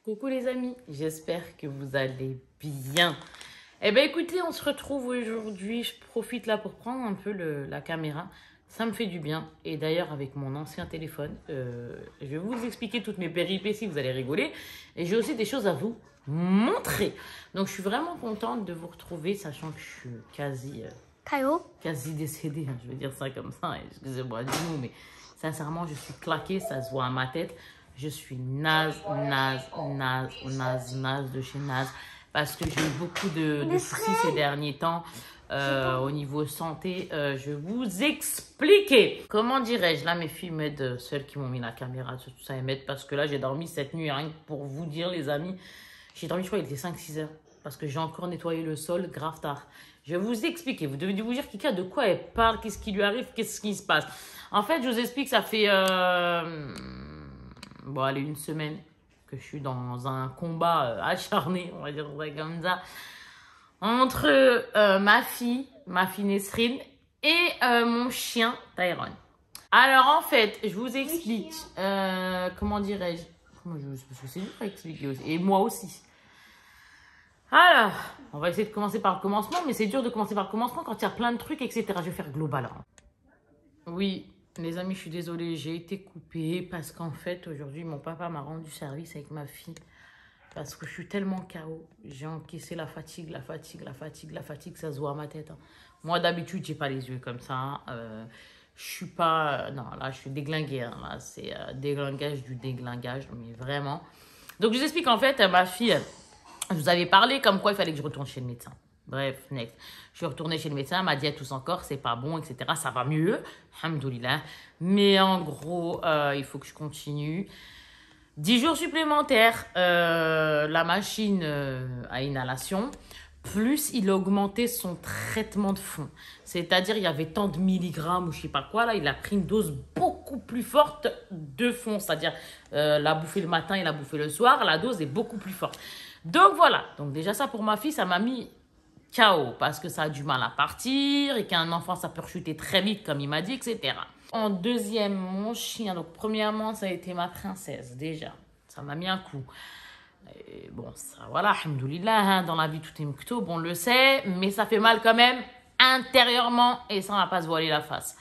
Coucou les amis, j'espère que vous allez bien. Eh bien écoutez, on se retrouve aujourd'hui. Je profite là pour prendre un peu la caméra. Ça me fait du bien. Et d'ailleurs avec mon ancien téléphone, je vais vous expliquer toutes mes péripéties, vous allez rigoler. Et j'ai aussi des choses à vous montrer. Donc je suis vraiment contente de vous retrouver, sachant que je suis quasi décédée. Hein, je vais dire ça comme ça, excusez-moi du mot, mais sincèrement je suis claquée, ça se voit à ma tête. Je suis naze de chez naze parce que j'ai eu beaucoup de soucis ces derniers temps au niveau santé. Je vais vous expliquer. Comment dirais-je? Là, mes filles m'aident, celles qui m'ont mis la caméra, tout ça, elles m'aident parce que là, j'ai dormi cette nuit, rien que pour vous dire, les amis. J'ai dormi, je crois, il était 5-6 heures parce que j'ai encore nettoyé le sol grave tard. Je vais vous expliquer. Vous devez vous dire, Kika, de quoi elle parle, qu'est-ce qui lui arrive, qu'est-ce qui se passe. En fait, je vous explique, ça fait... bon, allez, une semaine que je suis dans un combat acharné, on va dire comme ça, entre ma fille Nesrine, et mon chien Tyrone. Alors, en fait, je vous explique, comment dirais-je, parce que c'est dur à expliquer aussi, et moi aussi. Alors, on va essayer de commencer par le commencement, mais c'est dur de commencer par le commencement quand il y a plein de trucs, etc. Je vais faire global. Hein. Oui. Les amis, je suis désolée, j'ai été coupée parce qu'en fait, aujourd'hui, mon papa m'a rendu service avec ma fille. Parce que je suis tellement KO. J'ai encaissé la fatigue, ça se voit à ma tête. Hein. Moi, d'habitude, j'ai pas les yeux comme ça. Je suis pas... non, là, je suis déglinguée. Hein. Là, c'est déglingage du déglingage, mais vraiment. Donc, je vous explique, en fait, ma fille, je vous avais parlé comme quoi il fallait que je retourne chez le médecin. Bref, next. Je suis retournée chez le médecin, elle m'a dit à tous encore, c'est pas bon, etc. Ça va mieux, alhamdoulilah. Mais en gros, il faut que je continue. 10 jours supplémentaires, la machine à inhalation, plus il a augmenté son traitement de fond. C'est-à-dire, il y avait tant de milligrammes ou je sais pas quoi, là, il a pris une dose beaucoup plus forte de fond. C'est-à-dire, l'a bouffé le matin et l'a bouffé le soir, la dose est beaucoup plus forte. Donc voilà, donc déjà ça pour ma fille, ça m'a mis... KO parce que ça a du mal à partir et qu'un enfant ça peut rechuter très vite comme il m'a dit, etc. En deuxième, mon chien. Donc premièrement, ça a été ma princesse déjà. Ça m'a mis un coup. Et bon, ça voilà, alhamdoulilah, hein, dans la vie tout est mktoub, on le sait, mais ça fait mal quand même intérieurement et ça ne va pas se voiler la face.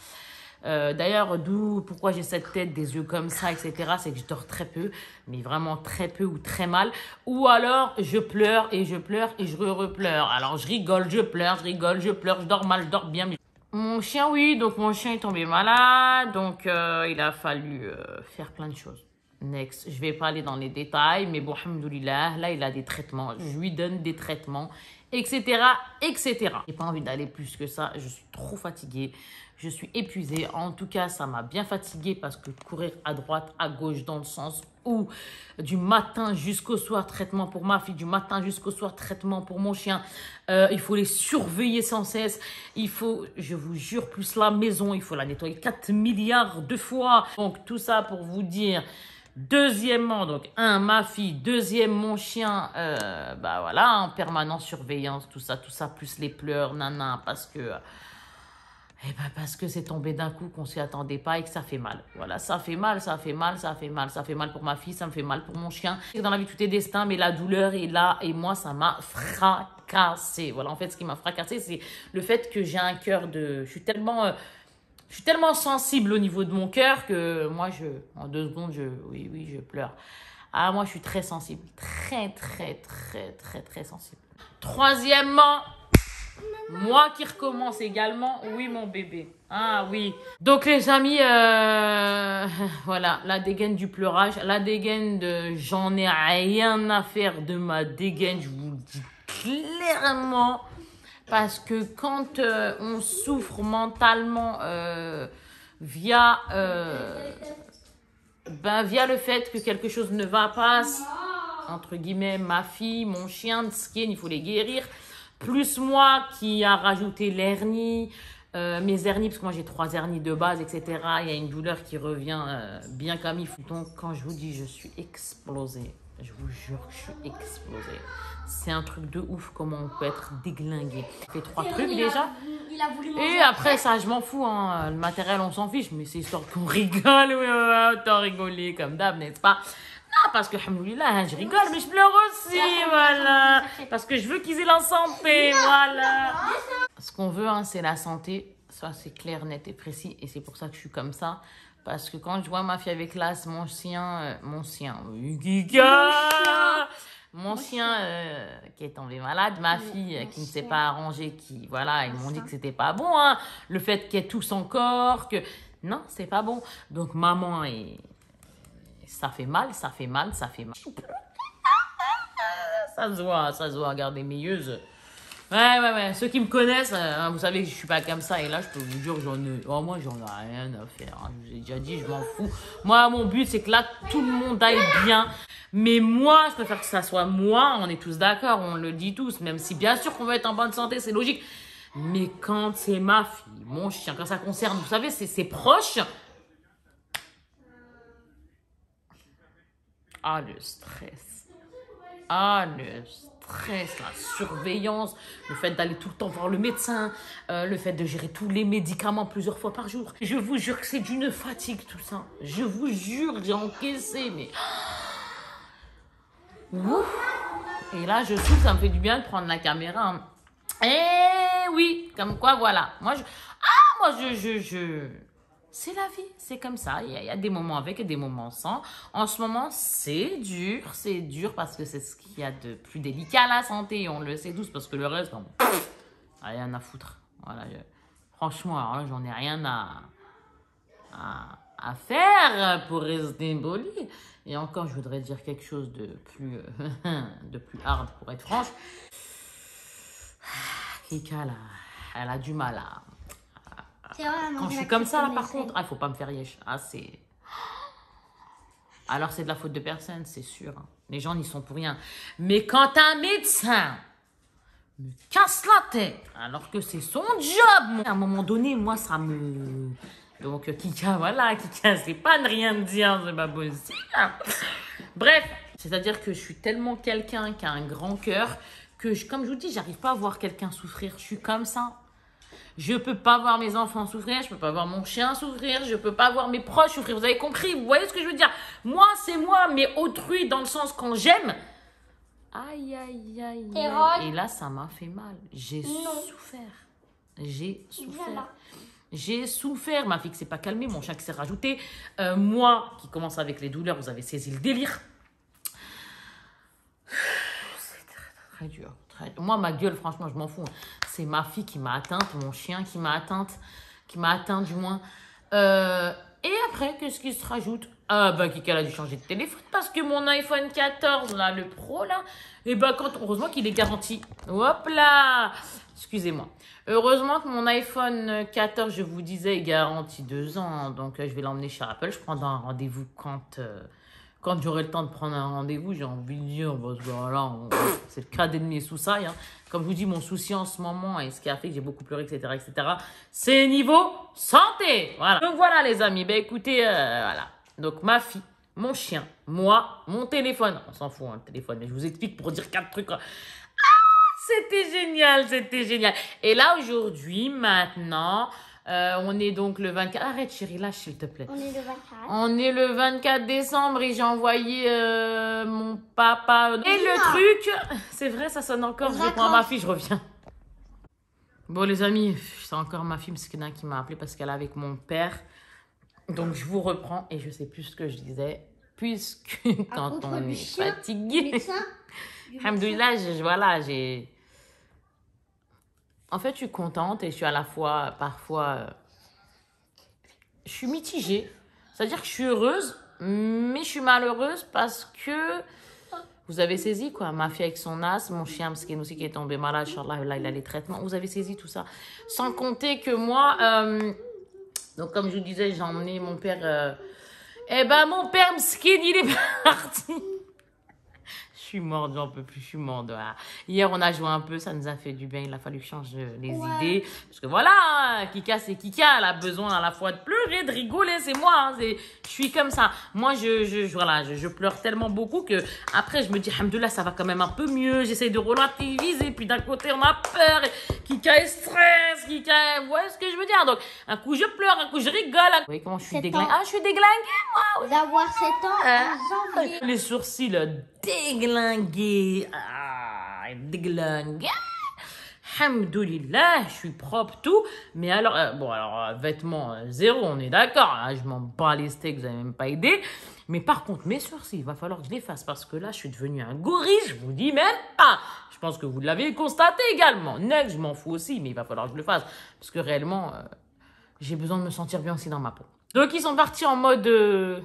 D'ailleurs, pourquoi j'ai cette tête, des yeux comme ça, etc. C'est que je dors très peu, mais vraiment très peu ou très mal. Ou alors, je pleure et je repleure. Alors, je rigole, je pleure, je dors mal, je dors bien. Mais... Mon chien, oui, donc mon chien est tombé malade, donc il a fallu faire plein de choses. Next, je vais pas aller dans les détails, mais bon, alhamdoulilah, là, il a des traitements. Je lui donne des traitements, etc., etc. J'ai pas envie d'aller plus que ça. Je suis trop fatiguée. Je suis épuisée. En tout cas, ça m'a bien fatiguée parce que courir à droite, à gauche, dans le sens où du matin jusqu'au soir, traitement pour ma fille, du matin jusqu'au soir, traitement pour mon chien. Il faut les surveiller sans cesse. Il faut, je vous jure, plus la maison, il faut la nettoyer 4 milliards de fois. Donc, tout ça pour vous dire... Deuxièmement, donc, ma fille. Deuxième, mon chien. Bah voilà, en permanente surveillance, tout ça, plus les pleurs, nana, parce que... parce que c'est tombé d'un coup qu'on s'y attendait pas et que ça fait mal. Voilà, ça fait mal pour ma fille, ça me fait mal pour mon chien. Dans la vie, tout est destin, mais la douleur est là et moi, ça m'a fracassée. Voilà, en fait, ce qui m'a fracassée, c'est le fait que j'ai un cœur de... Je suis tellement sensible au niveau de mon cœur que moi, en 2 secondes, oui, je pleure. Ah, moi, je suis très sensible. Très sensible. Troisièmement, moi qui recommence également. Oui, mon bébé. Ah, oui. Donc, les amis, voilà, la dégaine du pleurage. La dégaine de j'en ai rien à faire de ma dégaine. Je vous le dis clairement. Parce que quand on souffre mentalement via le fait que quelque chose ne va pas, entre guillemets, ma fille, mon chien, skin, il faut les guérir, plus moi qui a rajouté l'hernie, mes hernies, parce que moi j'ai 3 hernies de base, etc. Il y a une douleur qui revient bien comme il faut. Donc quand je vous dis je suis explosée, je vous jure que je suis explosée. C'est un truc de ouf comment on peut être déglingué. On fait 3 trucs déjà. Et après ça, je m'en fous. Hein. Le matériel, on s'en fiche. Mais c'est histoire qu'on rigole. Oui, autant rigoler comme d'hab, n'est-ce pas? parce que, alhamdoulilah, je rigole, mais je pleure aussi, voilà. Parce que je veux qu'ils aient la santé, voilà. Ce qu'on veut, hein, c'est la santé. Ça, c'est clair, net et précis. Et c'est pour ça que je suis comme ça. Parce que quand je vois ma fille avec l'as, mon chien, qui est tombé malade, ma fille qui ne s'est pas arrangée, qui, voilà, ils m'ont dit que c'était pas bon, hein. Le fait qu'elle tousse encore, que, non, c'est pas bon. Donc, maman, ça fait mal, ça fait mal, ça fait mal. Ça se voit, regardez mes yeux. Ouais. Ceux qui me connaissent, vous savez que je suis pas comme ça. Et là, je peux vous dire, moi, j'en ai rien à faire. Hein. Je vous ai déjà dit, je m'en fous. Moi, mon but, c'est que là, tout le monde aille bien. Mais moi, je préfère que ça soit moi. On est tous d'accord, on le dit tous. Même si, bien sûr, qu'on veut être en bonne santé, c'est logique. Mais quand c'est ma fille, mon chien, quand ça concerne, vous savez, c'est ses proches. Ah, le stress. La surveillance, le fait d'aller tout le temps voir le médecin, le fait de gérer tous les médicaments plusieurs fois par jour. Je vous jure que c'est d'une fatigue tout ça. Je vous jure, j'ai encaissé, mais... Ouf. Et là, je trouve que ça me fait du bien de prendre la caméra. Hein. Eh oui, comme quoi, voilà. Moi, c'est la vie, c'est comme ça. Il y a des moments avec et des moments sans. En ce moment, c'est dur parce que c'est ce qu'il y a de plus délicat à la santé. On le sait tous parce que le reste, bon, rien à foutre. Voilà, franchement, alors là, j'en ai rien à faire pour rester poli. Et encore, je voudrais dire quelque chose de plus hard pour être franche. Kika, là, elle a du mal à... Quand je suis comme ça, là, par contre, il faut pas me faire yesh. C'est... Alors, c'est de la faute de personne, c'est sûr. Les gens n'y sont pour rien. Mais quand un médecin me casse la tête, alors que c'est son job, à un moment donné, moi, ça me... Donc, Kika, c'est pas de rien dire, c'est pas possible. Bref, c'est-à-dire que je suis tellement quelqu'un qui a un grand cœur que, comme je vous dis, j'arrive pas à voir quelqu'un souffrir. Je suis comme ça. Je peux pas voir mes enfants souffrir, je peux pas voir mon chien souffrir, je peux pas voir mes proches souffrir. Vous avez compris? Vous voyez ce que je veux dire? Moi, c'est moi, mais autrui dans le sens quand j'aime. Aïe. Et là, ça m'a fait mal. J'ai souffert. Ma fille qui s'est pas calmée, mon chien qui s'est rajouté. Moi, qui commence avec les douleurs, vous avez saisi le délire. C'est très dur. Moi, ma gueule, franchement, je m'en fous. C'est ma fille qui m'a atteinte, mon chien qui m'a atteinte du moins. Et après, qu'est-ce qui se rajoute? Kika a dû changer de téléphone parce que mon iPhone 14, là, le Pro, là, heureusement qu'il est garanti. Hop là! Excusez-moi. Heureusement que mon iPhone 14, je vous disais, est garanti 2 ans. Donc, je vais l'emmener chez Apple. Je prendrai un rendez-vous quand j'aurai le temps de prendre un rendez-vous, j'ai envie de dire, parce que voilà, c'est le cas d'ennemis sous ça. Hein. Comme je vous dis, mon souci en ce moment, et ce qui a fait que j'ai beaucoup pleuré, etc., c'est niveau santé. Voilà. Donc voilà, les amis. Écoutez, voilà. Donc ma fille, mon chien, moi, mon téléphone. On s'en fout, hein, le téléphone. Mais je vous explique pour dire 4 trucs. C'était génial. Et là, aujourd'hui, maintenant... on est donc le 24... Arrête, chérie, lâche, s'il te plaît. On est le 24 décembre et j'ai envoyé mon papa... Et le truc... C'est vrai, ça sonne encore. Je reprends ma fille, je reviens. Bon, les amis, c'est encore ma fille, parce qu'il y en a qui m'a appelé parce qu'elle est avec mon père. Donc, je vous reprends et je sais plus ce que je disais. Puisque quand on est fatigué... Alhamdoulilah, j'ai... En fait, je suis contente et je suis à la fois, parfois, je suis mitigée. C'est-à-dire que je suis heureuse, mais je suis malheureuse parce que, vous avez saisi quoi, ma fille avec son as, mon chien Mskin aussi qui est tombé malade, Inch'Allah, là il a les traitements, vous avez saisi tout ça. Sans compter que moi, donc comme je vous disais, j'ai emmené mon père, mon père Mskin, il est parti. Je suis morte, j'en peux plus, je suis morte. Voilà. Hier, on a joué un peu, ça nous a fait du bien. Il a fallu que je change les idées. Parce que voilà, Kika, c'est Kika. Elle a besoin à la fois de pleurer, de rigoler. C'est moi. Hein, je suis comme ça. Moi, je pleure tellement beaucoup que après, je me dis, alhamdoulilah, ça va quand même un peu mieux. J'essaie de relativiser. Puis d'un côté, on a peur. Kika est stress, Kika, vous voyez ce que je veux dire? Donc, un coup je pleure, un coup je rigole. Vous voyez comment je suis déglinguée? Ah, je suis déglinguée, moi. D'avoir 7 ans en janvier. Les sourcils déglingués. Ah, déglingués. Alhamdoulilah, je suis propre, tout. Mais alors, vêtements, zéro, on est d'accord. Hein, je m'en bats les steaks, vous n'avez même pas aidé. Mais par contre, mes sourcils, il va falloir que je les fasse parce que là, je suis devenue un gorille, je vous dis même pas. Je pense que vous l'avez constaté également. Next, je m'en fous aussi, mais il va falloir que je le fasse. Parce que réellement, j'ai besoin de me sentir bien aussi dans ma peau. Donc, ils sont partis en mode...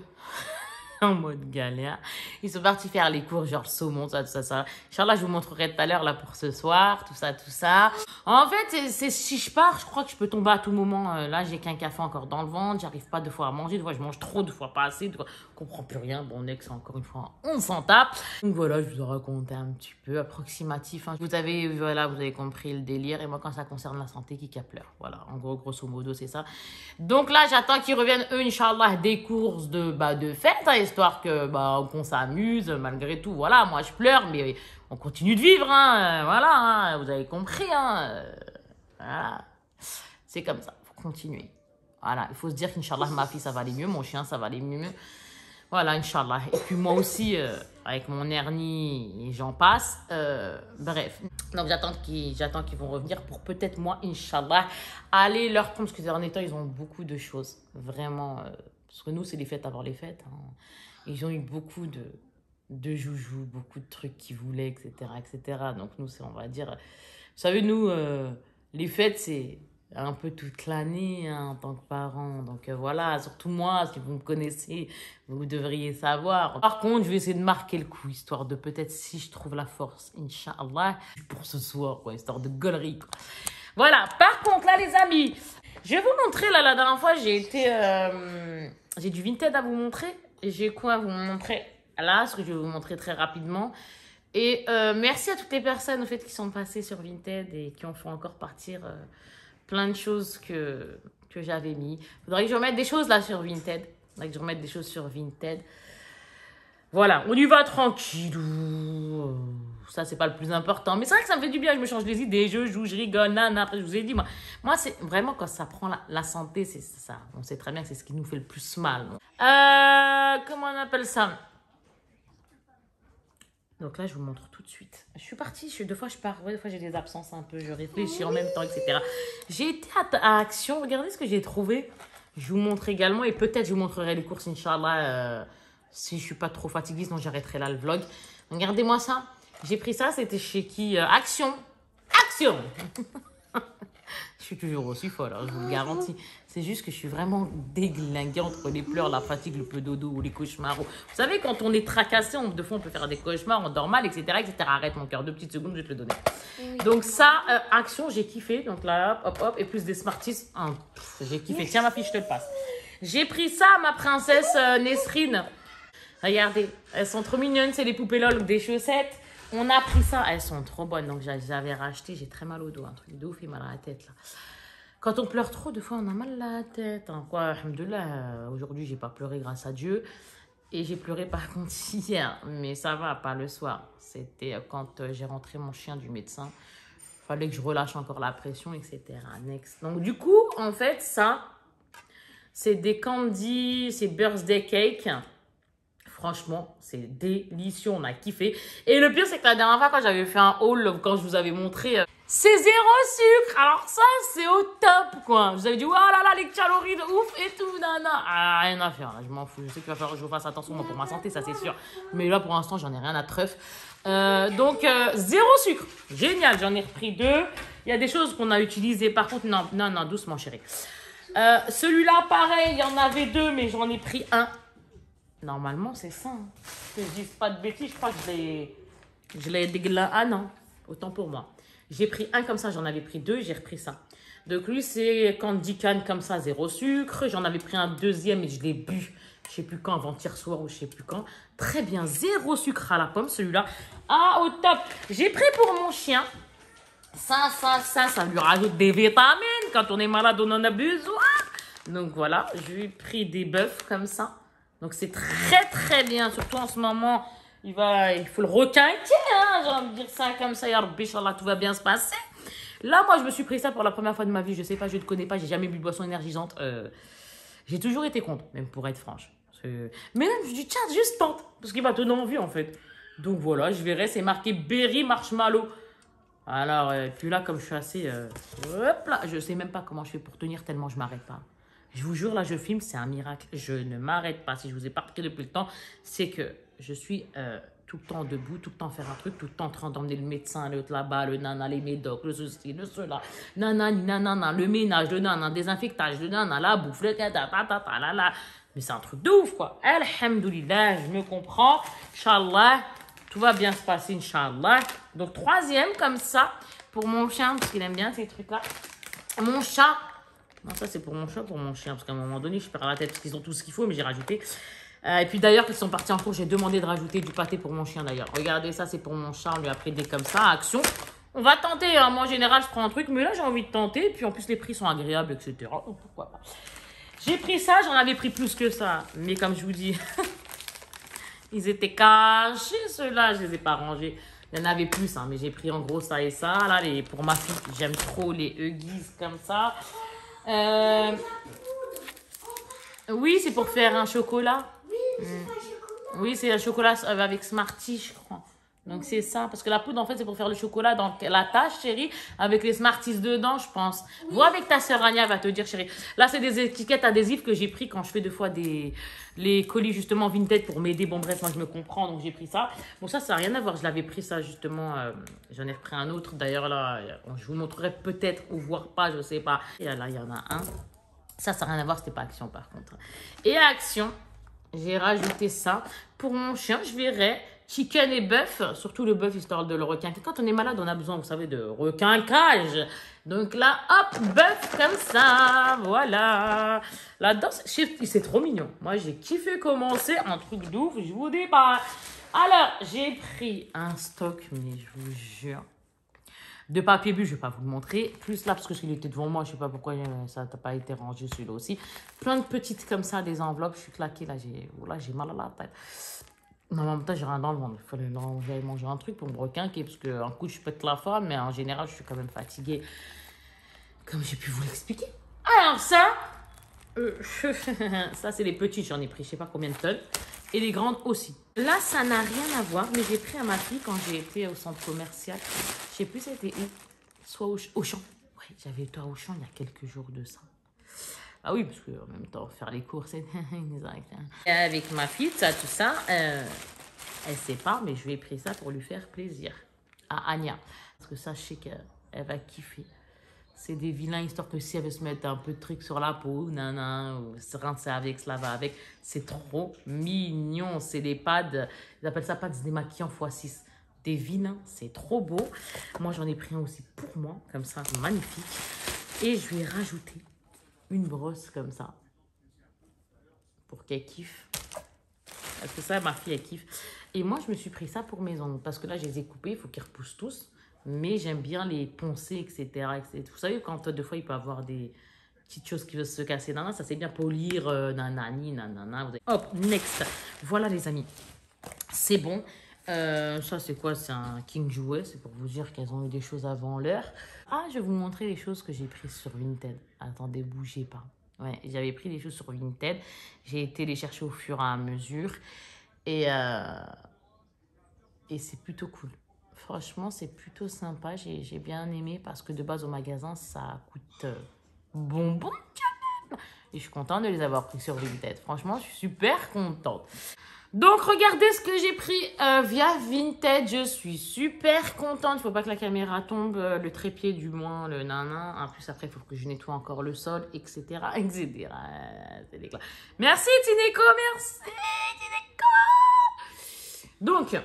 en mode galère. Ils sont partis faire les cours, genre le saumon, tout ça. Inch'Allah, je vous montrerai tout à l'heure, là, pour ce soir, tout ça. En fait, si je pars, je crois que je peux tomber à tout moment. Là, j'ai qu'un café encore dans le ventre, j'arrive pas 2 fois à manger, 2 fois je mange trop, 2 fois pas assez, 2 fois je comprends plus rien. Bon, next, encore une fois, on s'en tape. Donc voilà, je vous ai raconté un petit peu approximatif. Hein. Vous avez compris le délire. Et moi, quand ça concerne la santé, qui pleure. Voilà, en gros, grosso modo, c'est ça. Donc là, j'attends qu'ils reviennent, eux, Inch'Allah, des courses de fête, hein, histoire que qu'on s'amuse malgré tout. Voilà, moi je pleure, mais on continue de vivre, hein, voilà, hein, vous avez compris, hein, voilà, c'est comme ça, faut continuer. Voilà, il faut se dire qu'Inch'Allah, ma fille, ça va aller mieux, mon chien, ça va aller mieux. Voilà, Inch'Allah. Et puis moi aussi, avec mon hernie, j'en passe. Bref. Donc j'attends qu'ils vont revenir pour peut-être moi, Inch'Allah, aller leur prendre. Parce que ces derniers temps, ils ont beaucoup de choses. Vraiment. Parce que nous, c'est les fêtes avant les fêtes. Hein. Ils ont eu beaucoup de joujoux, beaucoup de trucs qu'ils voulaient, etc., etc. Donc nous, on va dire... Vous savez, nous, les fêtes, c'est un peu toute l'année, hein, en tant que parent. Donc voilà, surtout moi, si vous me connaissez, vous devriez savoir. Par contre, je vais essayer de marquer le coup, histoire de peut-être, si je trouve la force, Inch'Allah, pour ce soir, quoi, histoire de gaulerie, quoi. Voilà, par contre, là, les amis, je vais vous montrer, là, la dernière fois, j'ai du Vinted à vous montrer. J'ai quoi à vous montrer là, ce que je vais vous montrer très rapidement. Et merci à toutes les personnes, au fait, qui sont passées sur Vinted et qui ont fait encore partir... plein de choses que j'avais mis. Il faudrait que je remette des choses là sur Vinted. Voilà, on y va tranquille. Ça, c'est pas le plus important. Mais c'est vrai que ça me fait du bien. Je me change les idées, je joue, je rigole, nana. Après, je vous ai dit, moi c'est vraiment quand ça prend la santé, c'est ça. On sait très bien que c'est ce qui nous fait le plus mal. Comment on appelle ça? Donc là, je vous montre tout de suite. Je suis partie, 2 fois je pars, ouais, 2 fois j'ai des absences un peu, je réfléchis en même temps, etc. J'ai été à Action, regardez ce que j'ai trouvé. Je vous montre également et peut-être je vous montrerai les courses, Inch'Allah, si je suis pas trop fatiguée, sinon j'arrêterai là le vlog. Regardez-moi ça. J'ai pris ça, c'était chez qui? Action. Je suis toujours aussi folle, hein, je vous le garantis. C'est juste que je suis vraiment déglinguée entre les pleurs, la fatigue, le peu dodo ou les cauchemars. Vous savez, quand on est tracassé, de fois on peut faire des cauchemars, on dort mal, etc., etc. Arrête mon cœur, 2 petites secondes, je vais te le donner. Oui. Donc ça, Action, j'ai kiffé. Donc là, hop, et plus des Smarties. J'ai kiffé. Tiens ma fille, je te le passe. J'ai pris ça, ma princesse Nesrine. Regardez, elles sont trop mignonnes, c'est les poupées LOL, des chaussettes. On a pris ça, elles sont trop bonnes, donc j'avais racheté, j'ai très mal au dos, un truc de ouf, il mal à la tête là. Quand on pleure trop, 2 fois on a mal à la tête, hein. Quoi, alhamdoulilah, aujourd'hui j'ai pas pleuré grâce à Dieu, et j'ai pleuré par contre hier, mais ça va, pas le soir. C'était quand j'ai rentré mon chien du médecin, fallait que je relâche encore la pression, etc. Next. Donc du coup, en fait, ça, c'est des candies, c'est birthday cake. Franchement, c'est délicieux, on a kiffé. Et le pire, c'est que la dernière fois, quand j'avais fait un haul, quand je vous avais montré, c'est 0 sucre. Alors ça, c'est au top, quoi. Je vous avais dit, oh là là, les calories de ouf et tout, nana. Ah, rien à faire, là, je m'en fous. Je sais qu'il va falloir que je fasse attention moi, pour ma santé, ça c'est sûr. Mais là, pour l'instant, j'en ai rien à treuf. Donc, 0 sucre. Génial, j'en ai repris 2. Il y a des choses qu'on a utilisées. Par contre, non, doucement, chérie. Celui-là, pareil, il y en avait 2, mais j'en ai pris 1. Normalement, c'est ça. Hein. Que je dis pas de bêtises, je crois que je l'ai déglingué. Ah non, autant pour moi. J'ai pris 1 comme ça, j'en avais pris 2, j'ai repris ça. Donc lui, c'est Candy Can comme ça, 0 sucre. J'en avais pris un 2e et je l'ai bu, je sais plus quand, avant-hier soir ou je sais plus quand. Très bien, 0 sucre à la pomme, celui-là. Ah, au top. J'ai pris pour mon chien. Ça lui rajoute des vitamines. Quand on est malade, on en a besoin. Donc voilà, j'ai pris des bœufs comme ça. Donc c'est très très bien, surtout en ce moment, il faut le requinquer, hein, j'ai envie de dire ça comme ça, ya Rabbi, Inch'Allah, tout va bien se passer. Là, moi, je me suis pris ça pour la première fois de ma vie. Je sais pas, je ne connais pas, j'ai jamais bu de boisson énergisante. J'ai toujours été contre, même pour être franche. Mais là, je me dis, tiens, juste tente. Parce qu'il va te donner envie, en fait. Donc voilà, je verrai, c'est marqué Berry Marshmallow. Alors, puis là, comme je suis assez... hop là, je sais même pas comment je fais pour tenir tellement je m'arrête pas. Je vous jure, là, je filme, c'est un miracle. Je ne m'arrête pas. Si je vous ai pas remarqué depuis le temps, c'est que je suis tout le temps debout, tout le temps faire un truc, tout le temps en train d'emmener le médecin, l'autre là-bas, le nana, les médocs, le ceci, le cela, nanani, nanana, le ménage, le nana, désinfectage, le nana, la bouffe, le ta, la la. Mais c'est un truc de ouf, quoi. Alhamdoulilah, je me comprends. Inch'Allah, tout va bien se passer, Inch'Allah. Donc, troisième, comme ça, pour mon chien, parce qu'il aime bien ces trucs-là. Mon chat. Non, ça, c'est pour mon chat, pour mon chien. Parce qu'à un moment donné, je perds la tête parce qu'ils ont tout ce qu'il faut, mais j'ai rajouté. Et puis, d'ailleurs, quand ils sont partis en cours, j'ai demandé de rajouter du pâté pour mon chien, d'ailleurs. Regardez, ça, c'est pour mon chat. On lui a pris des comme ça. Action. On va tenter. Hein. Moi, en général, je prends un truc, mais là, j'ai envie de tenter. Et puis, en plus, les prix sont agréables, etc. Donc, pourquoi pas. J'ai pris ça, j'en avais pris plus que ça. Mais comme je vous dis, ils étaient cachés, ceux-là. Je les ai pas rangés. Il y en avait plus, hein, mais j'ai pris en gros ça et ça. Là, pour ma fille, j'aime trop les Huggies comme ça. Oui, c'est pour faire un chocolat. Oui, c'est un chocolat avec Smarties, je crois. Donc, c'est ça. Parce que la poudre, en fait, c'est pour faire le chocolat dans la tâche, chérie, avec les Smarties dedans, je pense. Oui. Vois avec ta sœur Anya, elle va te dire, chérie. Là, c'est des étiquettes adhésives que j'ai pris quand je fais deux fois les colis, justement, vintage pour m'aider. Bon, bref, moi, je me comprends, donc j'ai pris ça. Bon, ça n'a rien à voir. Je l'avais pris, ça, justement. J'en ai repris un autre. D'ailleurs, là, je vous montrerai peut-être ou voir pas, je sais pas. Et là, il y en a un. Ça n'a rien à voir, c'était pas Action, par contre. Et à Action, j'ai rajouté ça. Pour mon chien, je verrai chicken et bœuf, surtout le bœuf, histoire de le requinquer. Quand on est malade, on a besoin, vous savez, de requinquage. Donc là, hop, bœuf comme ça, voilà. Là-dedans, c'est trop mignon. Moi, j'ai kiffé commencer un truc de ouf, je vous dis pas. Alors, j'ai pris un stock, mais je vous jure, de papier bu, je ne vais pas vous le montrer. Plus là, parce que celui-là était devant moi, je ne sais pas pourquoi ça n'a pas été rangé, celui-là aussi. Plein de petites comme ça, des enveloppes. Je suis claquée, là, j'ai mal à la tête. Non, en même temps, j'ai rien dans le ventre. Il fallait j'allais manger un truc pour me requinquer, parce qu'un coup, je pète la forme, mais en général, je suis quand même fatiguée. Comme j'ai pu vous l'expliquer. Alors, ça, ça, c'est les petites, j'en ai pris je ne sais pas combien de tonnes. Et les grandes aussi. Là, ça n'a rien à voir, mais j'ai pris à ma fille quand j'ai été au centre commercial. Je sais plus c'était où. Soit au Auchan. Oui, j'avais été à Auchan il y a quelques jours de ça. Ah oui, parce qu'en même temps, faire les courses, et avec ma fille, tout ça, elle sait pas, mais je lui ai pris ça pour lui faire plaisir. À Anya. Parce que ça, je sais qu'elle va kiffer. C'est des vilains, histoire que si elle veut se mettre un peu de trucs sur la peau, nana, ou se rincer avec, se laver avec, c'est trop mignon. C'est des pads, ils appellent ça pads démaquillants x6. Des vilains, c'est trop beau. Moi, j'en ai pris un aussi pour moi, comme ça, magnifique. Et je lui ai rajouté une brosse comme ça, pour qu'elle kiffe. Parce que ça, ma fille, elle kiffe. Et moi, je me suis pris ça pour mes ongles, parce que là, je les ai coupés, il faut qu'ils repoussent tous. Mais j'aime bien les poncer, etc., etc. Vous savez, quand deux fois, il peut y avoir des petites choses qui veulent se casser. Nana, ça c'est bien polir, nanani, nanana. Hop, next. Voilà, les amis. C'est bon. Ça, c'est quoi? C'est un King Jouet. C'est pour vous dire qu'elles ont eu des choses avant l'heure. Ah, je vais vous montrer les choses que j'ai prises sur Vinted. Attendez, bougez pas. Ouais, j'avais pris des choses sur Vinted. J'ai été les chercher au fur et à mesure. Et c'est plutôt cool. Franchement, c'est plutôt sympa. J'ai bien aimé parce que de base, au magasin, ça coûte bonbon quand même. Et je suis contente de les avoir pris sur Vinted. Franchement, je suis super contente. Donc, regardez ce que j'ai pris via Vinted. Je suis super contente. Il ne faut pas que la caméra tombe. Le trépied, du moins, le nanan. En plus, après, il faut que je nettoie encore le sol, etc. etc. C'est l'éclat. Merci, Tineko. Merci, Tineko. Donc,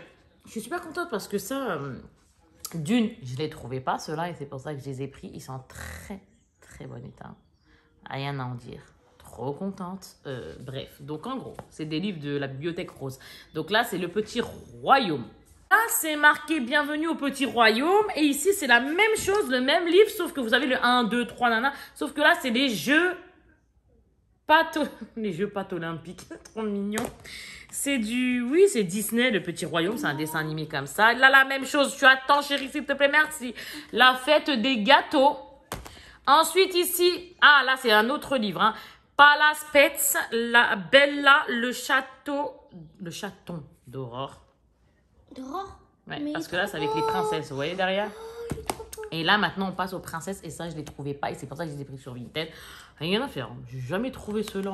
je suis super contente parce que ça, d'une, je ne les trouvais pas, ceux-là, et c'est pour ça que je les ai pris. Ils sont en très, très bon état. Rien à en dire. Trop contente. Bref, donc en gros, c'est des livres de la Bibliothèque Rose. Donc là, c'est le Petit Royaume. Là, c'est marqué Bienvenue au Petit Royaume. Et ici, c'est la même chose, le même livre, sauf que vous avez le 1, 2, 3, nana. Sauf que là, c'est les jeux les jeux pâtes olympiques. Trop mignon. C'est du... Oui, c'est Disney, le Petit Royaume. C'est un dessin animé comme ça. Là, la même chose. Tu attends, chérie, s'il te plaît, merci. La fête des gâteaux. Ensuite, ici... Ah, là, c'est un autre livre. Hein. Palace Pets, la Bella, le château... Le chaton d'Aurore. D'aurore? Ouais, parce que là, c'est avec les princesses. Vous voyez derrière? Et là, maintenant, on passe aux princesses. Et ça, je ne les trouvais pas. Et c'est pour ça que je les ai pris sur Vinted. Rien à faire. J'ai jamais trouvé cela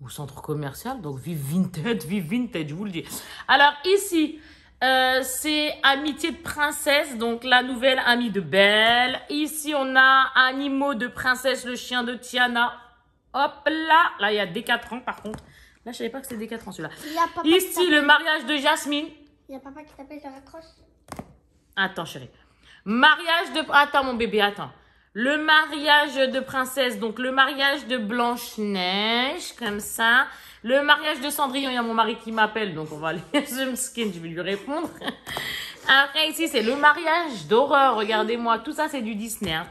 au centre commercial. Donc, vive Vinted, je vous le dis. Alors, ici, c'est Amitié de princesse. Donc, la nouvelle amie de Belle. Ici, on a Animaux de princesse, le chien de Tiana. Hop là. Là, il y a des 4 ans, par contre. Là, je savais pas que c'était des 4 ans, celui-là. Ici, le mariage de Jasmine. Il y a papa qui t'appelle, je raccroche. Attends, chérie. Mariage de... Attends, mon bébé, attends. Le mariage de princesse, donc le mariage de Blanche-Neige, comme ça. Le mariage de Cendrillon, il y a mon mari qui m'appelle, donc on va aller sur Skin, je vais lui répondre. Après, ici, c'est le mariage d'Aurore, regardez-moi. Tout ça, c'est du Disney. Hein.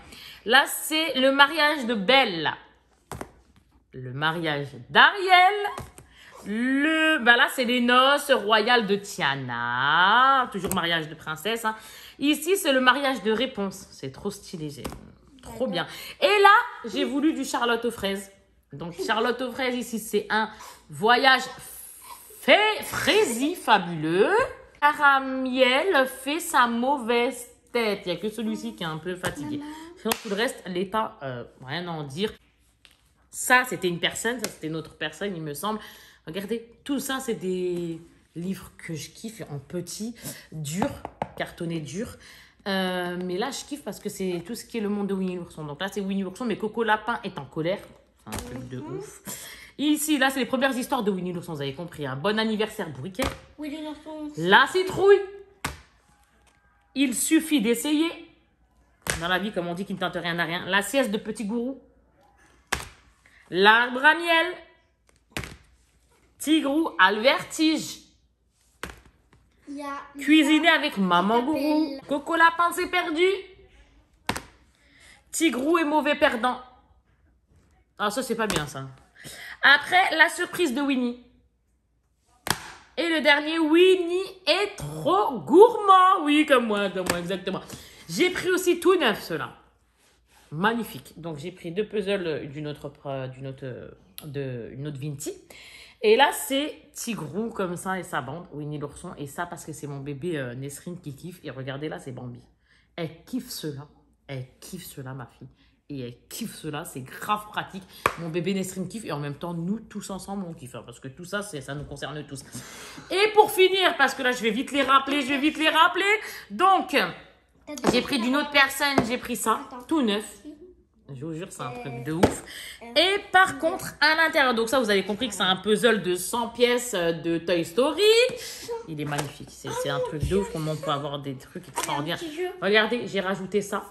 Là, c'est le mariage de Belle. Le mariage d'Ariel. Là, c'est les noces royales de Tiana. Toujours mariage de princesse. Hein. Ici, c'est le mariage de Réponse. C'est trop stylé. Trop bien. Et là, j'ai voulu du Charlotte aux fraises. Donc, Charlotte aux fraises, ici, c'est un voyage fraisi fabuleux. Caramiel fait sa mauvaise tête. Il n'y a que celui-ci qui est un peu fatigué. Sinon, tout le reste, l'état, rien à en dire. Ça, c'était une personne. Ça, c'était une autre personne, il me semble. Regardez, tout ça, c'est des livres que je kiffe en petit, dur, cartonné dur. Mais là, je kiffe parce que c'est tout ce qui est le monde de Winnie l'ourson. Donc là, c'est Winnie l'ourson, mais Coco Lapin est en colère. C'est un truc de ouf. Ici, là, c'est les premières histoires de Winnie l'ourson, vous avez compris. Hein. Bon anniversaire, Briquet. Winnie l'ourson. La citrouille. Il suffit d'essayer. Dans la vie, comme on dit, qui ne tente rien à rien. La sieste de Petit Gourou. L'arbre à miel. Tigrou à le vertige. Cuisiner avec Maman Gourou. Coco Lapin s'est perdu. Tigrou est mauvais perdant. Ah, ça, c'est pas bien, ça. Après, la surprise de Winnie. Et le dernier, Winnie est trop gourmand. Oui, comme moi, exactement. J'ai pris aussi tout neuf, ceux-là. Magnifique. Donc, j'ai pris 2 puzzles d'une autre Vinti. Et là, c'est Tigrou comme ça et sa bande, Winnie l'ourson. Et ça, parce que c'est mon bébé Nesrine qui kiffe. Et regardez là, c'est Bambi. Elle kiffe cela. Elle kiffe cela, ma fille. Et elle kiffe cela. C'est grave pratique. Mon bébé Nesrine kiffe. Et en même temps, nous, tous ensemble, on kiffe. Hein, parce que tout ça, ça nous concerne tous. Et pour finir, parce que là, je vais vite les rappeler. Donc, j'ai pris d'une autre personne. J'ai pris ça. Tout neuf. Je vous jure, c'est un truc de ouf. Et par contre, à l'intérieur, donc ça, vous avez compris que c'est un puzzle de 100 pièces de Toy Story. Il est magnifique. C'est un truc de ouf. Comment on peut avoir des trucs extraordinaires. Regardez, j'ai rajouté ça.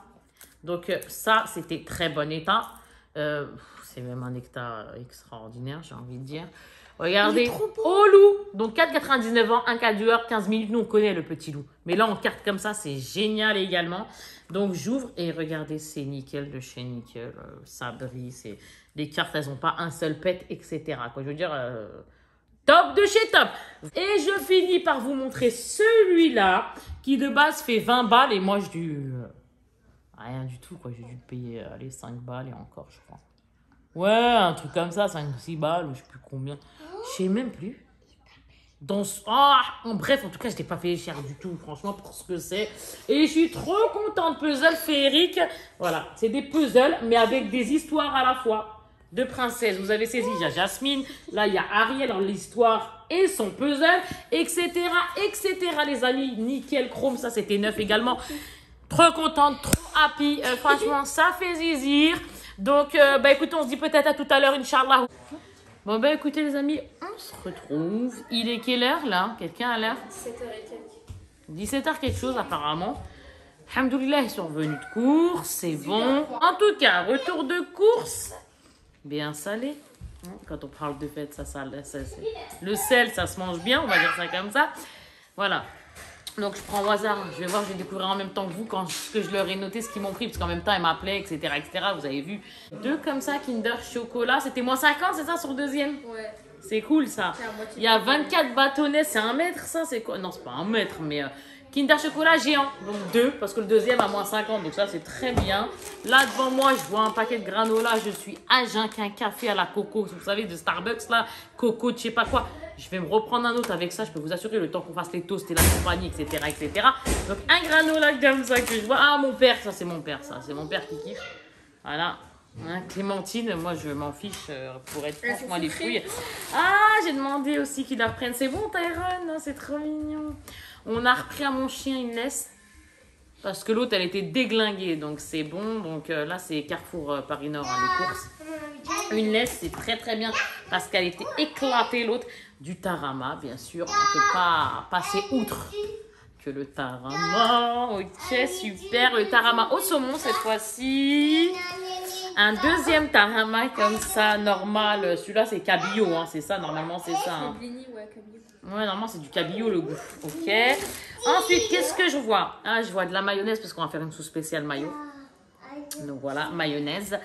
Donc ça, c'était très bon état. C'est même un état extraordinaire, j'ai envie de dire. Regardez, au loup. Donc 4,99 ans, un quart d'heure, 15 minutes. Nous, on connaît le petit loup. Mais là, en carte comme ça, c'est génial également. Donc, j'ouvre et regardez, c'est nickel de chez Nickel. Ça brille. Les cartes, elles n'ont pas un seul pet, etc. Quoi. Je veux dire, top de chez top. Et je finis par vous montrer celui-là qui, de base, fait 20 balles. Et moi, j'ai dû... rien du tout, quoi. J'ai dû payer, allez, 5 balles et encore, je crois. Ouais, un truc comme ça, 5-6 balles ou je sais plus combien. Je sais même plus. Bref, en tout cas, je n'ai pas payé cher du tout, franchement, pour ce que c'est. Et je suis trop contente. Puzzle féerique. Voilà, c'est des puzzles, mais avec des histoires à la fois de princesses. Vous avez saisi, il y a Jasmine. Là, il y a Ariel dans l'histoire et son puzzle, etc., etc. Les amis, nickel, chrome, ça, c'était neuf également. Trop contente, trop happy. Franchement, ça fait zizir. Donc, écoutez, on se dit peut-être à tout à l'heure, Inch'Allah. Bon, écoutez, les amis, on se retrouve. Il est quelle heure, là? Quelqu'un a l'heure? 17h et quelques. 17h quelque chose, apparemment. Alhamdoulilah, ils sont revenus de course, c'est bon. En tout cas, retour de course. Bien salé. Quand on parle de fête, le sel, ça se mange bien, on va dire ça comme ça. Voilà. Donc, je prends au hasard. Je vais voir, je vais découvrir en même temps que vous ce que je leur ai noté, ce qu'ils m'ont pris. Parce qu'en même temps, ils m'appelaient, etc., etc. Vous avez vu. 2 comme ça, Kinder Chocolat. C'était moins 50, c'est ça, sur le deuxième? Ouais. C'est cool ça. Il y a 24 bâtonnets, c'est 1 mètre ça, c'est quoi? Non, c'est pas 1 mètre, mais Kinder Chocolat géant, donc 2, parce que le deuxième a moins 50, donc ça c'est très bien. Là devant moi, je vois un paquet de granola, je suis à jeun qu'un café à la coco, vous savez, de Starbucks là, coco, je sais pas quoi. Je vais me reprendre un autre avec ça, je peux vous assurer, le temps qu'on fasse les toasts et la compagnie, etc., etc. Donc un granola comme ça que je vois. Ah, mon père, ça c'est mon père, ça, c'est mon père qui kiffe. Voilà. Hein, Clémentine, moi je m'en fiche pour être franchement les fouilles. Ah, j'ai demandé aussi qu'il la reprenne. C'est bon, Tyrone, c'est trop mignon. On a repris à mon chien une laisse parce que l'autre elle était déglinguée, donc c'est bon. Donc là, c'est Carrefour Paris Nord, hein, les courses. Une laisse, c'est très très bien parce qu'elle était éclatée. L'autre, du tarama, bien sûr. On ne peut pas passer outre que le tarama. Ok, super. Le tarama au saumon cette fois-ci. Un deuxième tarama comme ça, normal. Celui-là, c'est cabillaud, hein, c'est ça, normalement, c'est ça. Hein. Ouais, normalement, c'est du cabillaud, le goût. Ok. Ensuite, qu'est-ce que je vois? Ah, je vois de la mayonnaise parce qu'on va faire une sauce spéciale mayo. Donc voilà, mayonnaise.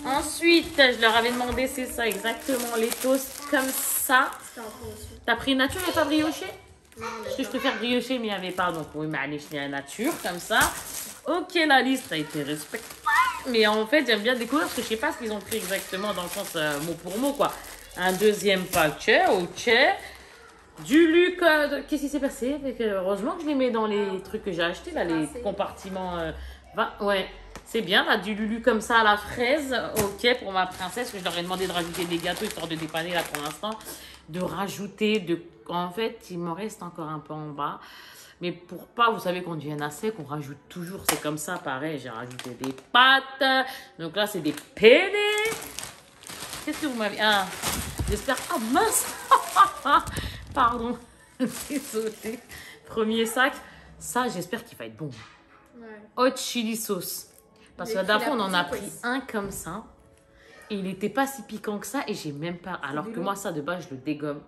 Ensuite, je leur avais demandé, c'est ça, exactement, les toasts comme ça. T'as pris nature et pas brioché? Parce que je préfère briocher, mais il n'y avait pas. Donc, oui, mais allez, je la nature, comme ça. Ok, la liste a été respectée. Mais en fait, j'aime bien découvrir parce que je sais pas ce qu'ils ont pris exactement dans le sens mot pour mot, quoi. Un deuxième paquet, ok. Du Luc, qu'est-ce qui s'est passé? Heureusement que je les mets dans les trucs que j'ai achetés, là, les compartiments. Ouais, c'est bien, là, du Lulu comme ça à la fraise, ok, pour ma princesse, que je leur ai demandé de rajouter des gâteaux, histoire de dépanner, là, pour l'instant. De rajouter, en fait, il m'en reste encore un peu en bas. Mais pour pas, vous savez qu'on devienne à sec, on rajoute toujours, c'est comme ça, pareil, j'ai rajouté des pâtes. Donc là, c'est des penne. Qu'est-ce que vous m'avez... Ah, j'espère... Ah, mince. Pardon, désolée. Premier sac, ça, j'espère qu'il va être bon. Ouais. Hot chili sauce. Parce que la dernière fois, on en a pris un comme ça. Et il n'était pas si piquant que ça. Et j'ai même pas... Alors que moi, ça, de base, je le dégomme.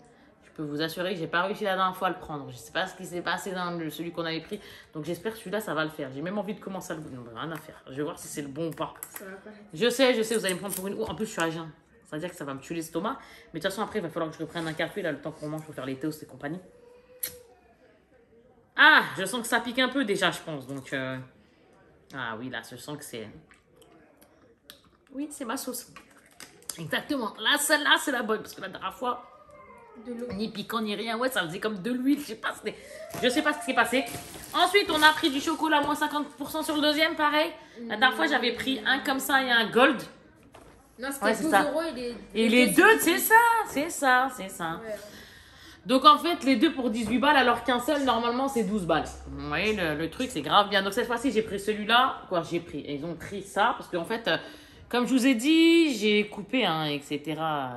Je peux vous assurer que j'ai pas réussi la dernière fois à le prendre. Je sais pas ce qui s'est passé dans celui qu'on avait pris. Donc j'espère que celui-là, ça va le faire. J'ai même envie de commencer à le... Non, rien à faire. Je vais voir si c'est le bon ou pas. Ça va pas. Je sais, vous allez me prendre pour une... En plus, je suis à jeun. Ça veut dire que ça va me tuer l'estomac. Mais de toute façon, après, il va falloir que je reprenne un café. Là, le temps qu'on mange pour faire les toasts et compagnie. Ah, je sens que ça pique un peu déjà, je pense. Donc, ah oui, là, je sens que c'est... Oui, c'est ma sauce. Exactement. Là, celle-là, c'est la bonne. Parce que la dernière fois... Ni piquant ni rien, ouais, ça faisait comme de l'huile, je sais pas ce qui s'est passé. Ensuite, on a pris du chocolat moins 50% sur le deuxième, pareil. La dernière fois, j'avais pris un comme ça et un gold. Non, c'était 12 € et les deux, c'est ça. Ouais. Donc en fait, les deux pour 18 balles, alors qu'un seul, normalement, c'est 12 balles. Vous voyez, le truc, c'est grave bien. Donc cette fois-ci, j'ai pris celui-là. Ils ont pris ça, parce qu'en fait... Comme je vous ai dit, j'ai coupé, hein, etc.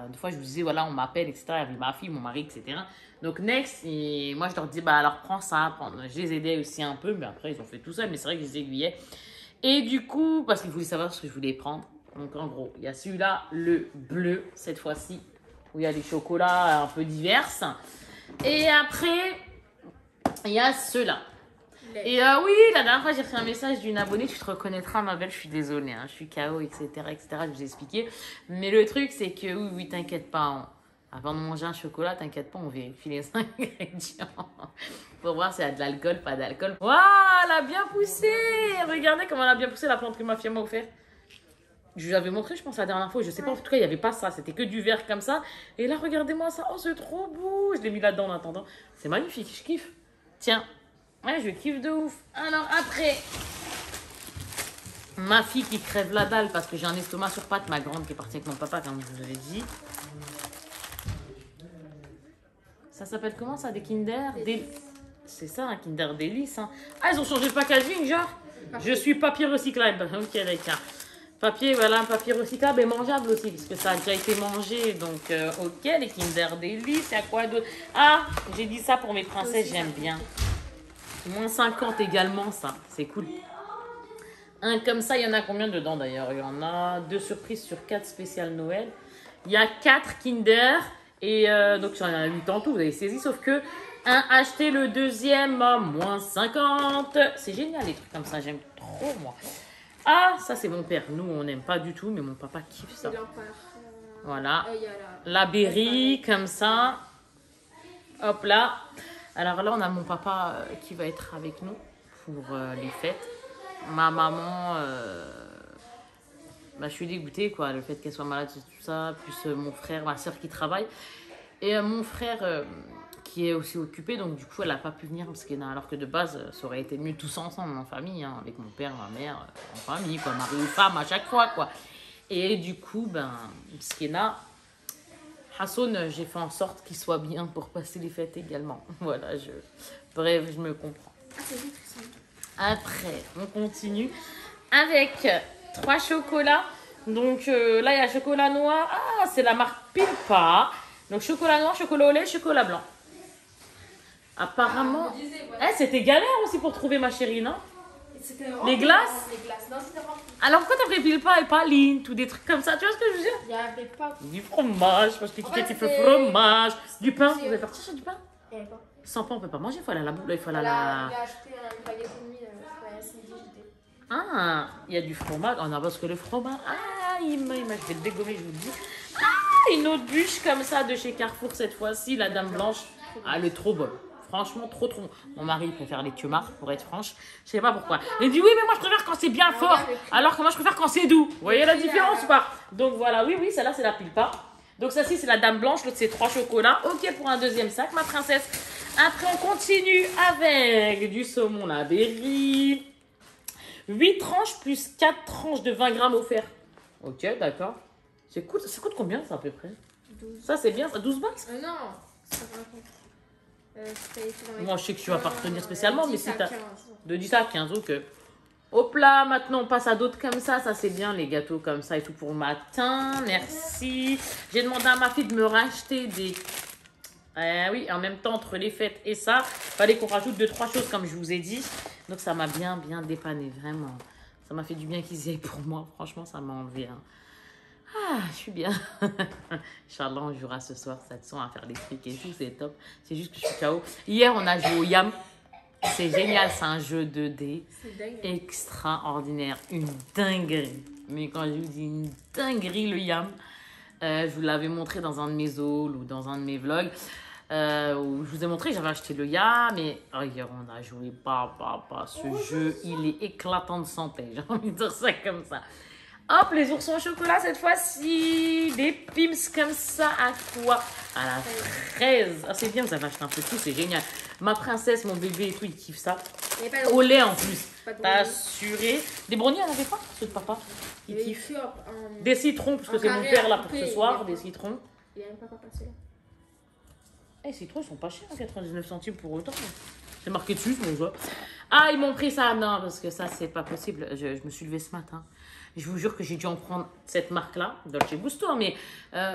Des fois, je vous disais, voilà, on m'appelle, etc. Avec ma fille, mon mari, etc. Donc, next, et moi, je leur dis, bah, alors, prends ça. Je les aidais aussi un peu, mais après, ils ont fait tout seul. Mais c'est vrai que je les aiguillais. Et du coup, parce qu'ils voulaient savoir ce que je voulais prendre. Donc, en gros, il y a celui-là, le bleu, cette fois-ci, où il y a des chocolats un peu divers. Et après, il y a ceux-là. Et oui, la dernière fois, j'ai reçu un message d'une abonnée. Tu te reconnaîtras, ma belle, je suis désolée. Hein, je suis KO, etc., etc. Je vous ai expliqué. Mais le truc, c'est que oui, t'inquiète pas. Avant de manger un chocolat, t'inquiète pas, on vérifie les ingrédients. Pour voir s'il y a de l'alcool, pas d'alcool. Waouh, elle a bien poussé. Regardez comment elle a bien poussé la plante que ma fille m'a offert. Je vous avais montré, je pense, la dernière fois. Je sais pas, en tout cas, il n'y avait pas ça. C'était que du vert comme ça. Et là, regardez-moi ça. Oh, c'est trop beau. Je l'ai mis là-dedans en attendant. C'est magnifique, je kiffe. Tiens. Ouais, je kiffe de ouf. Alors après, ma fille qui crève la dalle parce que j'ai un estomac sur pattes. Ma grande qui est partie avec mon papa, comme je vous avais dit. Ça s'appelle comment ça? Des Kinder? C'est ça, un Kinder Délice. Hein. Ah, ils ont changé le packaging, genre? Je suis papier recyclable. Ok, d'accord. Papier, voilà, papier recyclable et mangeable aussi, puisque ça a déjà été mangé. Donc, ok, les Kinder Délice. Il y a quoi d'autre? Ah, j'ai dit ça pour mes princesses, j'aime bien. Moins 50 également, ça. C'est cool. Un comme ça, il y en a combien dedans d'ailleurs? Il y en a 2 surprises sur 4 spéciales Noël. Il y a 4 Kinder. Et donc, il y en a 8 en tout, vous avez saisi. Sauf que un acheté, le deuxième à moins 50. C'est génial les trucs comme ça, j'aime trop moi. Ah, ça c'est mon père. Nous, on n'aime pas du tout, mais mon papa kiffe ça. Voilà. Il y a La berry, comme ça. Hop là. Alors là, on a mon papa qui va être avec nous pour les fêtes. Ma maman, bah, je suis dégoûtée, quoi, le fait qu'elle soit malade, tout ça. Plus mon frère, ma soeur qui travaille. Et mon frère qui est aussi occupé, donc du coup, elle n'a pas pu venir. Alors que de base, ça aurait été mieux tous ensemble en famille, hein, avec mon père, ma mère, en famille, quoi, mari ou femme à chaque fois, quoi. Et du coup, ben, Mskina, Hassoun, j'ai fait en sorte qu'il soit bien pour passer les fêtes également. Voilà, bref, je me comprends. Ah, c'est vite, c'est vite. Après, on continue avec 3 chocolats. Donc là, il y a chocolat noir. Ah, c'est la marque Pilpa. Donc chocolat noir, chocolat au lait, chocolat blanc. Apparemment, c'était galère aussi pour trouver, ma chérie, non? Les glaces? Non, c'était rempli. Alors pourquoi t'as pris Pilpa et pas Lindt ou des trucs comme ça? Tu vois ce que je veux dire? Il n'y avait pas. Du fromage, parce que tu fais c'était- fromage, du pain. Vous avez parti sur du pain? Il n'y avait pas. Sans pain, on peut pas manger. Il faut aller à la boule, il faut aller à Il a la. acheté une baguette et demie ce midi, j'étais. Ah, il y a du fromage. Oh non, parce que le fromage. Ah, je vais le dégommer, je vous le dis. Ah, une autre bûche comme ça de chez Carrefour cette fois-ci, la Dame Blanche. Ah, elle est trop bonne. Franchement, trop trop bon. Mon mari préfère les Tiomar, pour être franche. Je sais pas pourquoi. Il dit oui, mais moi je préfère quand c'est bien fort. Alors que moi je préfère quand c'est doux. Vous voyez la différence ou pas? Donc voilà, oui, celle-là c'est la Pilpa. Donc ça ci c'est la Dame Blanche, l'autre c'est 3 chocolats. Ok pour un deuxième sac, ma princesse. Après on continue avec du saumon la berry. 8 tranches plus 4 tranches de 20 grammes offerts. Ok, d'accord. Ça coûte combien ça à peu près? 12. Ça c'est bien, ça 12 balles? Non, c'est pas grave. Moi je sais que tu vas pas retenir spécialement, mais si t'as 15. de 10 à 15, ok. Hop là, maintenant on passe à d'autres comme ça. Ça c'est bien les gâteaux comme ça et tout pour le matin. Merci. J'ai demandé à ma fille de me racheter des... oui, en même temps entre les fêtes et ça, fallait qu'on rajoute 2-3 choses comme je vous ai dit. Donc ça m'a bien dépanné, vraiment. Ça m'a fait du bien qu'ils y aillent pour moi. Franchement, ça m'a enlevé. Hein. Ah, je suis bien. Inch'Allah, on jouera ce soir. Ça te sent à faire des trucs et tout, c'est top. C'est juste que je suis KO. Hier, on a joué au Yam. C'est génial, c'est un jeu 2D. C'est dingue. Extraordinaire. Une dinguerie. Mais quand je vous dis une dinguerie, le Yam, je vous l'avais montré dans un de mes hauls ou dans un de mes vlogs. Où je vous ai montré, j'avais acheté le Yam. Et hier, on a joué. Ce jeu, il est éclatant de santé. J'ai envie de dire ça comme ça. Hop, les oursons au chocolat cette fois-ci. Des pims comme ça. À quoi? À la fraise. Ah, c'est bien, vous avez acheté un peu de tout, c'est génial. Ma princesse, mon bébé et tout, ils kiffent ça. Au lait en plus. T'as assuré. Des brownies, elle n'avait pas? Ceux de papa. Ils kiffent. Des citrons, parce que c'est mon père là pour ce soir. Des citrons. Il a même pas passé là. Les citrons, ils sont pas chers, 99 centimes pour autant. C'est marqué dessus, mon jeu. Ah, ils m'ont pris ça. Non, parce que ça, c'est pas possible. Je me suis levée ce matin. Je vous jure que j'ai dû en prendre cette marque-là, Dolce Gusto, mais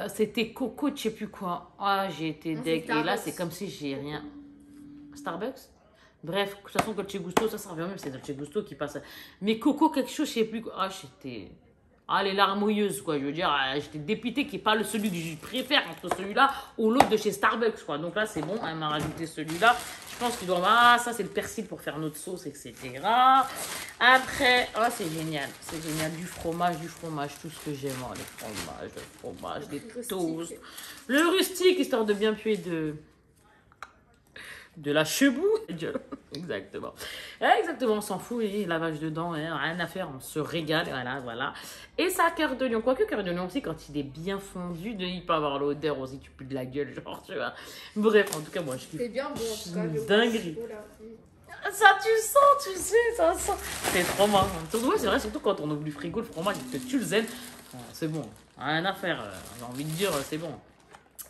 c'était Coco, je sais plus quoi. Ah, j'ai été deg. Et là, c'est comme si j'ai rien. Starbucks? Bref, de toute façon, Dolce Gusto, ça revient même, c'est Dolce Gusto qui passe. Mais Coco, quelque chose, je sais plus quoi. Ah, j'étais. Ah, les larmes mouilleuses, quoi. Je veux dire, j'étais dépitée qu'il n'y ait pas celui que je préfère entre celui-là ou l'autre de chez Starbucks, quoi. Donc là, c'est bon, elle m'a rajouté celui-là. Je pense qu'il doit... Ah, ça, c'est le persil pour faire notre sauce, etc. Après, oh, c'est génial. C'est génial. Du fromage, tout ce que j'aime. Oh, le fromage, les toasts. Le rustique, histoire de bien puer de la chebou. Exactement. Exactement, on s'en fout. Et lavage de dents, rien à faire, on se régale. Voilà. Et ça, cœur d'oignon. Quoique cœur d'oignon aussi, quand il est bien fondu, il peut avoir l'odeur aussi, tu pues de la gueule, genre, tu vois. Bref, en tout cas, moi, je kiffe. C'est bien bon, en tout cas. Dinguerie. Ça, tu sens, tu sais, ça sent. C'est trop marrant. Ouais, c'est vrai, surtout quand on ouvre du frigo, le fromage, que tu le zen. C'est bon. Rien à faire. J'ai envie de dire, c'est bon.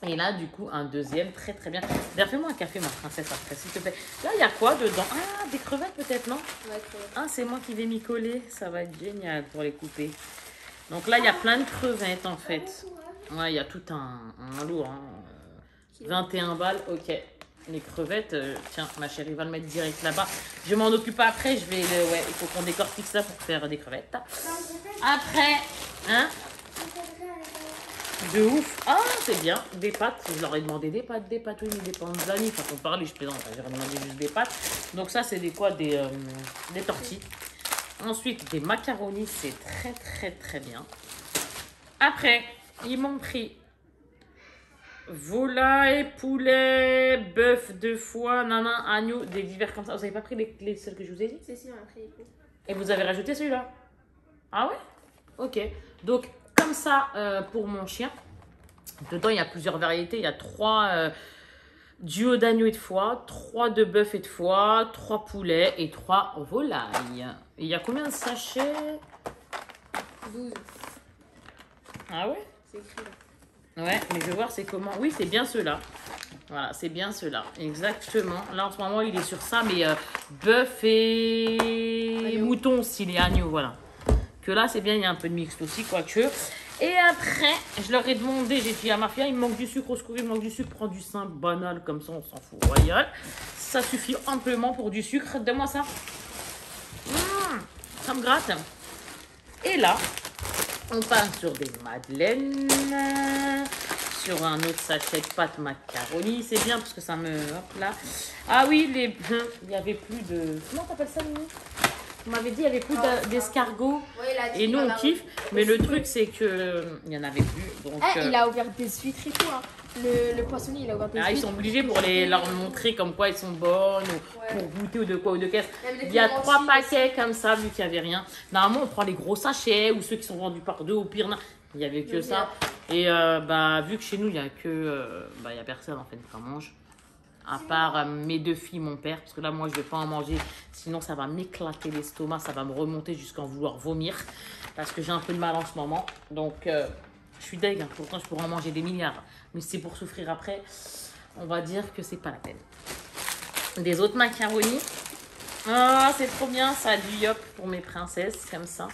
Et là, du coup, un deuxième, très très bien. D'ailleurs, fais-moi un café, ma princesse, après, s'il te plaît. Là, il y a quoi dedans? Ah, des crevettes peut-être, non? Ouais, crevettes. Ah, c'est moi qui vais m'y coller. Ça va être génial pour les couper. Donc là, il y a plein de crevettes, en fait. Ouais, il y a tout un lourd. Hein. 21 balles, ok. Les crevettes, tiens, ma chérie va le mettre direct là-bas. Je m'en occupe après. Je vais ouais, il faut qu'on décortique ça pour faire des crevettes. Après, hein? De ouf. Ah, c'est bien. Des pâtes. Je leur ai demandé des pâtes, oui, mais des panzani. Enfin, qu'on parlait, je plaisante. J'ai demandé juste des pâtes. Donc ça, c'est des quoi? Des tortilles. Ensuite, des macaronis. C'est très, très, très bien. Après, ils m'ont pris volaille, poulet, bœuf, 2 fois, nanan, agneau, des divers comme ça. Vous avez pas pris celles que je vous ai dit? Si, on a pris les coups. Et vous avez rajouté celui-là? Ah ouais? Ok. Donc, comme ça, pour mon chien, dedans, il y a plusieurs variétés. Il y a 3 duos d'agneau et de foie, 3 de bœuf et de foie, 3 poulets et 3 volailles. Et il y a combien de sachets? 12. Ah ouais? C'est écrit là. Ouais, mais je vais voir c'est comment. Oui, c'est bien ceux-là. Voilà, c'est bien ceux-là. Exactement. Là, en ce moment, il est sur ça, mais bœuf et Agneau. mouton aussi, les agneaux, voilà. Que là, c'est bien, il y a un peu de mixte aussi, quoique. Et après, je leur ai demandé, j'ai dit à ma fille, il me manque du sucre au secours, il me manque du sucre, prends du simple, banal, comme ça, on s'en fout, royal. Ça suffit amplement pour du sucre. Donne-moi ça. Ça me gratte. Et là, on passe sur des madeleines, sur un autre sachet de pâte macaroni. C'est bien parce que ça me... Hop là. Ah oui, il n'y avait plus de... Comment t'appelles ça, Mimi? Vous m'avez dit il n'y avait plus d'escargots. Oui, il a dit, Et nous, on voilà, kiffe. Mais le truc, c'est que il n'y en avait plus. Donc, Ah, il a ouvert des huîtres et tout. Hein. Le poissonnier, il a ouvert des huîtres. ils sont obligés pour leur montrer comme quoi ils sont bonnes, ou pour goûter ou de quoi ou de qu'est-ce. Même les Il y a clémentines 3 paquets comme ça, vu qu'il n'y avait rien. Normalement, on prend les gros sachets ou ceux qui sont vendus par 2 au pire. Il n'y avait que ça. Et vu que chez nous, il n'y a que. Il n'y a personne en fait qui en mange. À part mes 2 filles, mon père. Parce que là, moi, je ne vais pas en manger. Sinon, ça va m'éclater l'estomac. Ça va me remonter jusqu'à en vouloir vomir. Parce que j'ai un peu de mal en ce moment. Donc, je suis deg. Hein. Pourtant, je pourrais en manger des milliards. Mais si c'est pour souffrir après, on va dire que c'est pas la peine. Des autres macaronis. Ah, c'est trop bien. Ça a du yop pour mes princesses. Comme ça.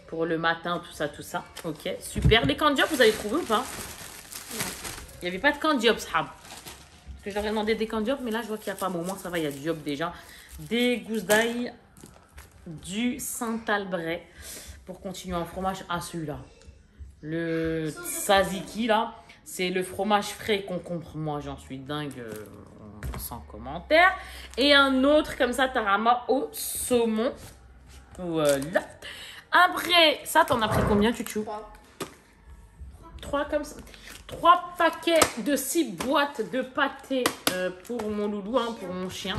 Pour le matin, tout ça, tout ça. Ok, super. Les candiop, vous avez trouvé ou pas? Il n'y avait pas de candiop, sahab. Parce que j'aurais demandé des candiop, mais là, je vois qu'il n'y a pas. Bon, au moins, ça va, il y a du diop déjà. Des gousses d'ail, du Saint-Albret. Pour continuer en fromage, à celui-là. Le tzatziki, là, c'est le fromage frais et concombre. Moi, j'en suis dingue, sans commentaire. Et un autre, comme ça, tarama au saumon. Voilà. Après, ça, t'en as pris combien, Tutu? 3 comme ça. 3 paquets de 6 boîtes de pâté pour mon loulou, hein, pour mon chien.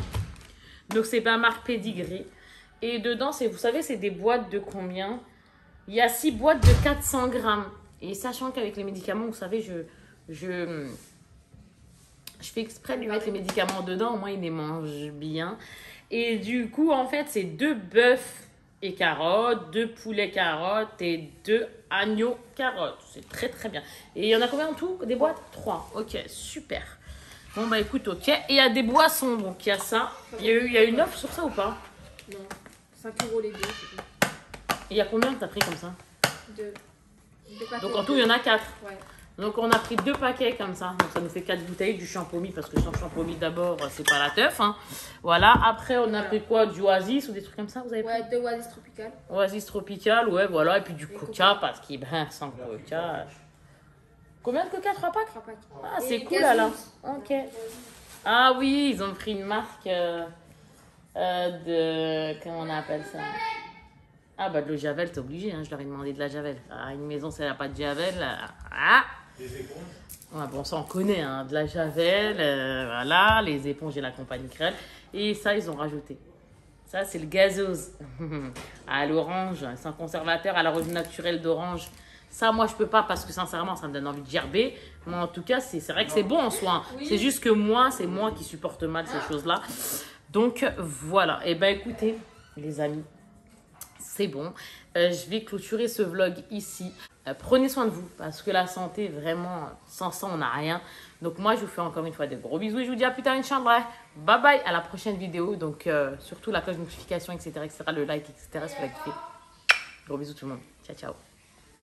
Donc, c'est pas marque Pédigré. Et dedans, vous savez, c'est des boîtes de combien? Il y a 6 boîtes de 400 grammes. Et sachant qu'avec les médicaments, vous savez, je fais exprès de lui mettre les médicaments dedans. Au moins, il les mange bien. Et du coup, en fait, c'est 2 bœufs et carottes, 2 poulets carottes et 2 agneaux carottes. C'est très très bien. Et il y en a combien en tout? Des boîtes? 3. Ok, super. Bon bah écoute, ok. Et il y a des boissons, donc il y a ça. Il y a une offre sur ça ou pas? Non, 5 € les deux. Il y a combien que t'as pris comme ça? 2. Donc en tout, il y en a 4. Ouais. Donc on a pris 2 paquets comme ça. Donc ça nous fait 4 bouteilles du champomis parce que sans champomis d'abord, c'est pas la teuf. Hein. Voilà. Après, on a pris quoi? Du oasis ou des trucs comme ça, vous avez pris? Ouais, 2 oasis tropicales. Oasis tropical, ouais, voilà. Et puis du coca parce qu'il sans coca. Combien de coca? 3 packs? 3 packs. Ah, Et c'est cool là. gazous. Ok. Ah oui, ils ont pris une marque de... Comment on appelle ça? Ah bah de l'eau Javel, t'es obligé, hein, je leur ai demandé de la Javel. Ah, une maison, c'est la pas de Javel. Ah. Des éponges. Ouais, bon, ça on connaît, hein, de la Javel, voilà, les éponges et la compagnie Crème. Et ça, ils ont rajouté. Ça, c'est le gazeuse. À l'orange, c'est un conservateur à la rosine naturelle d'orange. Ça, moi, je peux pas parce que sincèrement, ça me donne envie de gerber. Mais en tout cas, c'est vrai que c'est bon en soi. Hein. Oui. C'est juste que moi, c'est moi qui supporte mal ces choses-là. Donc, voilà. Et ben écoutez, les amis, c'est bon. Je vais clôturer ce vlog ici. Prenez soin de vous parce que la santé, vraiment, sans ça, on n'a rien. Donc, moi, je vous fais encore une fois de gros bisous. Et je vous dis à plus tard, Inch'Allah. Bye bye, à la prochaine vidéo. Donc, surtout la cloche de notification, etc., etc., le like, etc., si vous l'avez kiffé. Gros bisous tout le monde. Ciao, ciao.